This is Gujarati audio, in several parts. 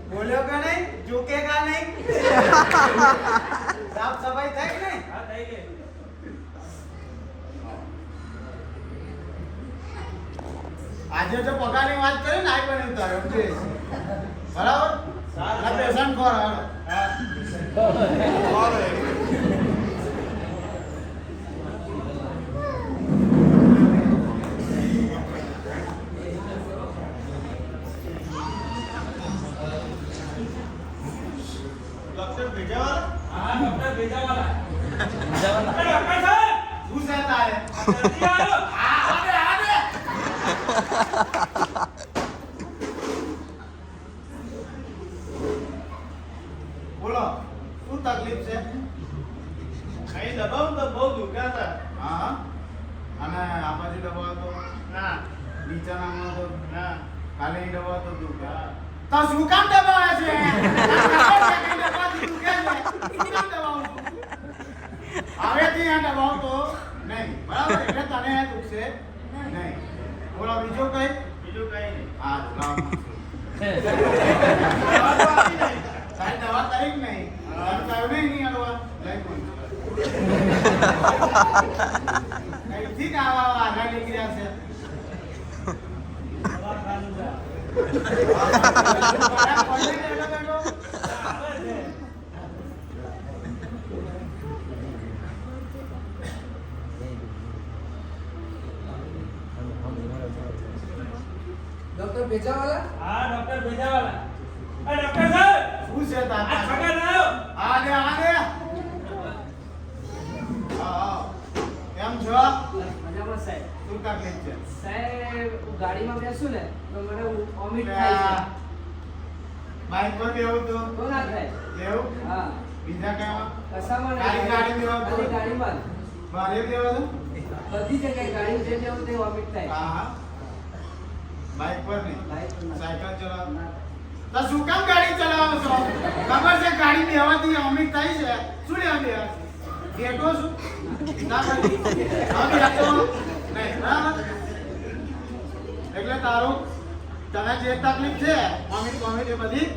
બોલ્યો કે નહીં ઝૂકેગા નહીં સાફ સફાઈ થઈ કે નહીં હા થઈ ગઈ આજે જો પગારની વાત કરી ને આઈ બની ઉતાર્યો બરાબર સારા પેશન્ટ કોણ હા બોલો શું તકલીફ છે કઈ દબાવ તો બહુ દુખ્યા હતા હા અને આ બાજુ દબાવ તો ના નીચાનામાં તો ના ખાલી દબાવ તો દુખ્યા તો શું કામ દબાવે છે હવેથી આ દબાવ તો નહીં બરાબર એટલે તને દુખશે નહીં બોલો બીજું કઈ નહીં હા સાહેબ દવા તારીખ નહીં નહીં અડવા લઈ પણ કઈથી આવા આગળ નીકળ્યા છે ડોક્ટર ભેજાવાલા હા ડોક્ટર ભેજાવાલા ડોક્ટર સાહેબ શું છે તાતા આ છગન આવ્યો આને હા કેમ છો મજામાં સાહેબ શું તકલીફ છે સાહેબ ગાડીમાં બેસું ને તો મને વોમિટ થાય છે બાઈક પર બેવું તો તો ના થાય એવું હા બીજા કયા કસામાં ગાડી બેવો તો ગાડીમાં બારે બેવો તો બધી જગ્યાએ ગાડી જે જવું તે વોમિટ થાય હા હા બાઈક પર નહીં બાઈક પર ના. સાયકલ ચલાવો તો શું કામ ગાડી ચલાવો છો ખબર છે ગાડી બેવાથી અમિત થાય છે શું લેવા બેવા બેઠો છું ના ભાઈ હવે બેઠો નહીં બરાબર એટલે તારું તને જે તકલીફ છે અમિત એ બધી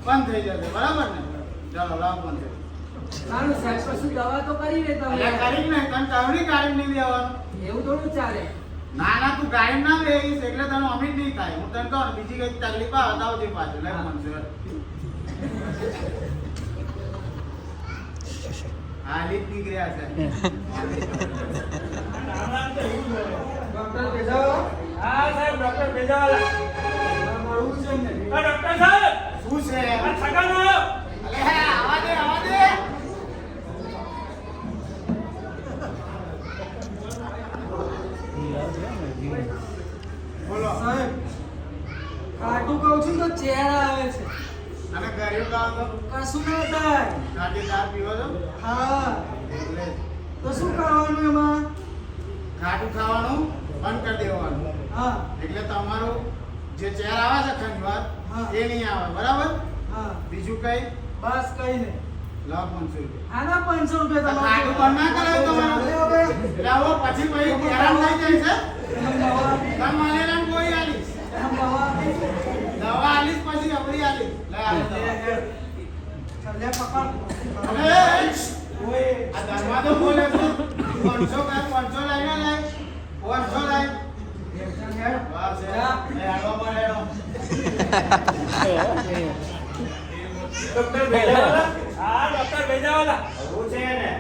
બંધ થઈ જશે બરાબર ને ચાલો લાવ બંધ થઈ સારું સાહેબ કશું દવા તો કરી લે તમે એટલે કરી નહીં તને કવની ગાડી નહીં લેવાનું એવું થોડું ચાલે ના ના તું ગાડી ના લઈશ એટલે તને અમિત નહીં થાય હું તને કહું બીજી કઈ તકલીફ આવે તો આવજે પાછું લે મનસે હા લીપ નીકળ્યા છે ડોક્ટર ભેજાવાલા હા સાહેબ ડોક્ટર ભેજાવાલા મળવું છે ને ડોક્ટર સાહેબ શું છે આ છગન આવ્યો અલે આવા દે બોલો સાહેબ કાટું કહું છું તો ચહેરા આવે છે અને ગરીબ કામ તો કશું ના થાય ગાડી દાર પીવો છો હા એટલે તો શું કરવાનું એમાં ખાટું ખાવાનું બંધ કરી દેવાનું હા એટલે તમારું જે ચેર આવે છે ખંજવાર હા. એ નહીં આવે બરાબર હા બીજું કઈ બસ કઈ નહીં લાવ 500 રૂપિયા આના 500 રૂપિયા ખાટું બંધ ના કરાય તમારું એટલે આવો પછી હેરાન થઈ જાય છે તમે માલેલાને કોઈ આલીશ દવા આલીશ પછી આપણી આલીશ લે આ દરવાજો બોલે છે 500 લઈને લે 500 લઈ બસ એ આગળ પર હેડો ડોક્ટર ભેજાવાલા હા ડોક્ટર ભેજાવાલા શું છે ને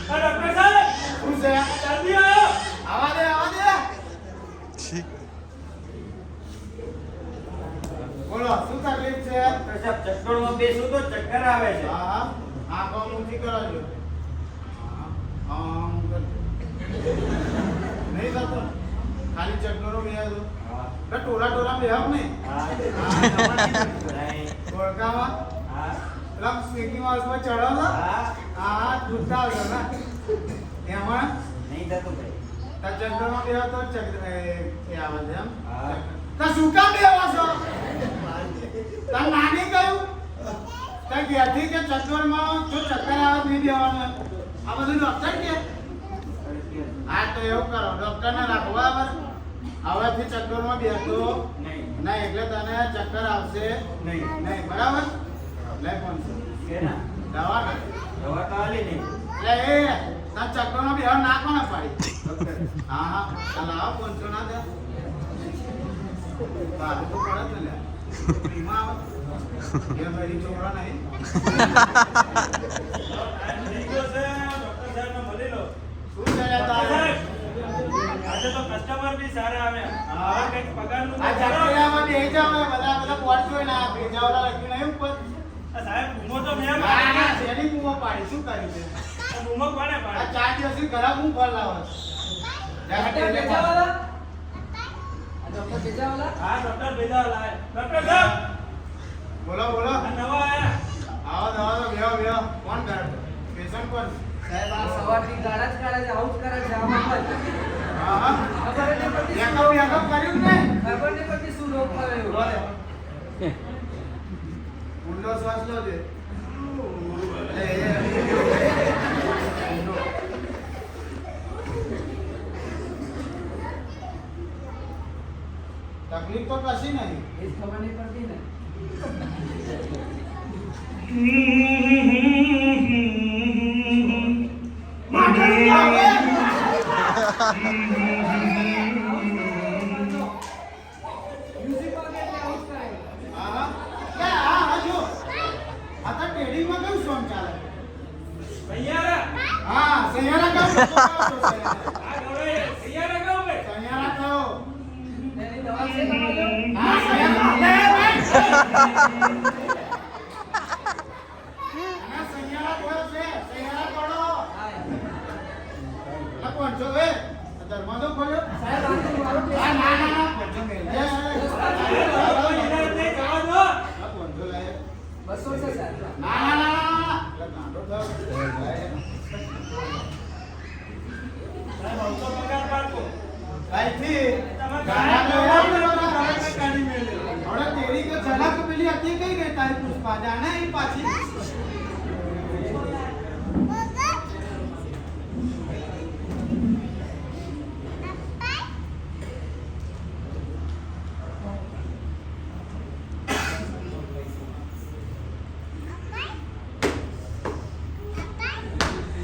ડોક્ટર સાહેબ શું છે જલ્દી આવો આવા દે બોલો શું તકલીફ છે સાહેબ ચક્કરમાં બેસું તો ચક્કર આવે છે હા હા આંખો ઊંચી કરાવજો આમ નહીં થતું ને? ખાલી ચકડોરો બેહજો ટોલા બેહબ નહીં હા ઓળખાવા પેલા સ્પીકિંગ હાઉસમાં ચડો છો હા હા દૂધતા આવજો ને એમાં નહીં થતું ભાઈ તાર ચંદ્રમાં બેહો તો એ આવે છે એમ હા. તાર શું કામ બેહો છો તાર નાની કહ્યું તાર ઘેરથી કે ચંદ્રમાં જો ચક્કર આવે તો નહીં બેહવાનું આ બધું ડોક્ટર કે હા તો એવું કરો ડોક્ટરને રાખો બરાબર હવેથી ચક્કરમાં બેસતો નહીં ના એટલે તને ચક્કર આવશે નહીં નહીં બરાબર લે ફોન કે ના દવા ને દવા તો આલી નહીં એટલે એ તાર ચક્કરનો બેહો ના કોને પાડી હા હા ચાલ આવો પહોંચો ના દે બાજુ તો પડે જ ને લે એમાં આવો એ મારી છોકરા નહીં થઈ ગયો છે ડોક્ટર સાહેબને મળી લો શું છે લે ડોક્ટર તારે સાહેબ, આજે તો કસ્ટમર બી સારા આવ્યા હા. હવે કંઈક પગારનું આ તો કરો. ચક્કરિયામાં બેહી જાવ હવે બધા પોટ જોઈને આ ભેજાવાળા લખી નહીં ઉપર આ સાહેબ બૂમો તો મેં ના ના પાડી. શેની બૂમો પાડી શું કરી છે આ બૂમો કોને આ પાડી? 4 દિવસથી ઘરા હું ફળ લાવો ડોક્ટર ભેજાવાલા? આ ડોક્ટર ભેજાવાલા? હા ડોક્ટર ભેજાવાલા આવ્યા. ડોક્ટર સાહેબ બોલો બોલો આ નવા આયા આવો દવા તો બેહો બેહો કોણ કરે પેશન્ટ કોણ સાહેબ આ સવારથી ગાળા જ કાઢે છે, આવું જ કરે છે, આમાં પણ. હા હા ખબર જ નહીં પડતી શું બેકઅપ બેકઅપ કર્યું ને ખબર નહીં પડતી શું રોગ થયો. બોલે ઊંડો શ્વાસ લો છે તકલીફ તો કશી નહીં એ જ ખબર નહીં પડતી ને. મ્યુઝિક વાગે એટલે આવું જ કરે. હા કે હા જો આ તો ટ્રેડિંગમાં કેવું સોંગ ચાલે સૈયારા હા સૈયારા કામ આ ગવડે સૈયારા કહો ભાઈ સૈયારા કહો એની દવા છે તમારે? હા સૈયારા કહો છે સૈયારા કરો હા. આ કોણ છો બે દરવાજો ખોલ્યો સાહેબ આનું મારું આ ના ના ના કોણ મેલ દે ઇલાજ નહીં જવા દો. આ કોણ છો લે 200 છે સાહેબ. ના ના ના ના એટલે ગાંડો થાવ સાહેબ આવતો પગાર પાડો. ભાઈથી તમે ગાના ગાના તો ગાઓ, એવા તમે બધા કઈ કાઢી મેલ્યો. હવે તેરી કે ચલાક પેલી હતી કઈ ગઈ તારી પુષ્પા જાણે ઈ પાછી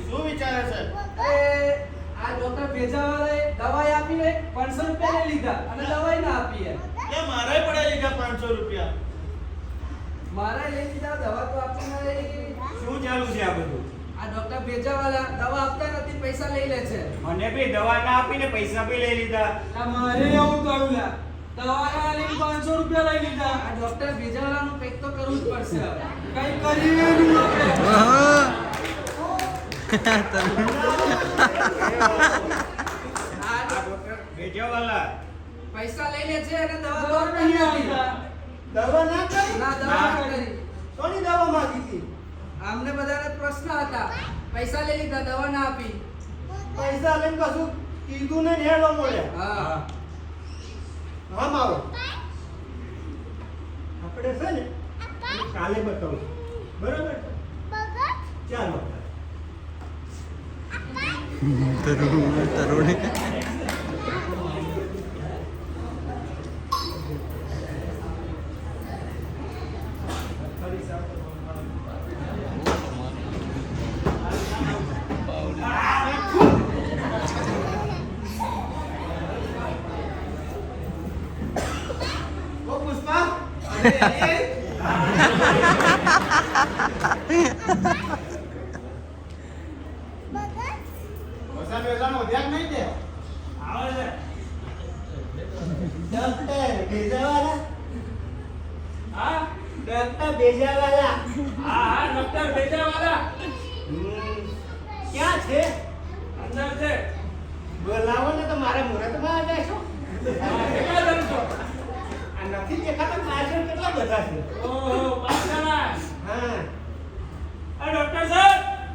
શું વિચારે છે એ આ ડોક્ટર ભેજાવાલાએ દવાઈ આપી ને 500 રૂપિયા લઈ લીધા અને દવાઈ ના આપી એમ. કે મારે પડે લીધા 500 રૂપિયા મારા લઈ લીધા દવા તો આપી ના લઈ. શું ચાલુ છે આ બધું? આ ડોક્ટર ભેજાવાલા દવા આપતા નથી, પૈસા લઈ લે છે. મને બી દવા ના આપીને પૈસા બી લઈ લીધા. મારે એવું કહ્યું લા દવાના લઈને 500 રૂપિયા લઈ લીધા. આ ડોક્ટર ભેજાવાલાનું કંઈક તો કરવું જ પડશે હવે. કંઈક કરીએ એનું આપણે. આ ડોક્ટર ભેજાવાલા પૈસા લઈ લે છે અને દવા તો નહીં આપી. દવા ના કરી ના દવા ના કરી. કોની દવા માંગી હતી આમને બધાને પ્રશ્ન હતા, પૈસા લઈ લીધા, દવા ના આપી. પૈસા લઈને કશું કીધું ને હેડો મળ્યા હા હા મારો આપણે છે ને કાલે બતાવું બરાબર ચાલો તરુણી ઓ પુષ્પા અરે વસા બેસાનો ધ્યાન નહીં દે આવે છે. ડોક્ટર ભેજાવાલા હા ડોક્ટર ભેજાવાલા હા હા ડોક્ટર ભેજાવાલા ક્યાં છે અંદર છે. બોલાવો ને તો મારે મુહૂર્તમાં આ જશો કેટલા જણ છો? આ નથી દેખાતા પાછળ કેટલા બધા છે ઓહો પાછળ. હા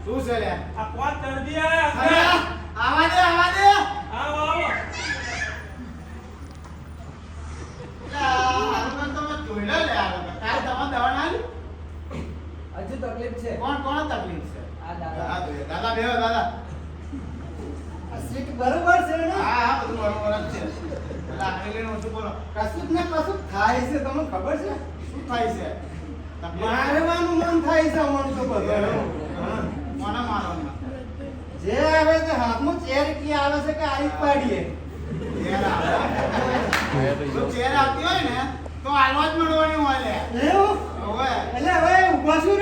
શું છે લે આ કોણ દર્દી આયા અરે, અંદર? આવા દે આવો આવો હારું તો મેં જોઈ લે કાલ તમારે દવા ના આલી? હજુ તકલીફ છે કોણ તકલીફ છે આ દાદા દાદા બેહો દાદા આ સીટ બરોબર છે ને હા હા બધું બરોબર જ છે એટલે આને લઈને ઓછું બોલો કશુંક ને કશુંક થાય છે તમને ખબર છે શું થાય છે તકલીફ? મારવાનું મન થાય છે મન તો બધું હા. કોને મારવાનું? જે આવે તે હાથમાં ચેર કી આવે છે કે આઈ પાડીએ ચેર આવે. જો ચેર આવતી હોય ને તો હાલવા જ મળવાની હોય લે એવું હવે એટલે હવે ઊભા છું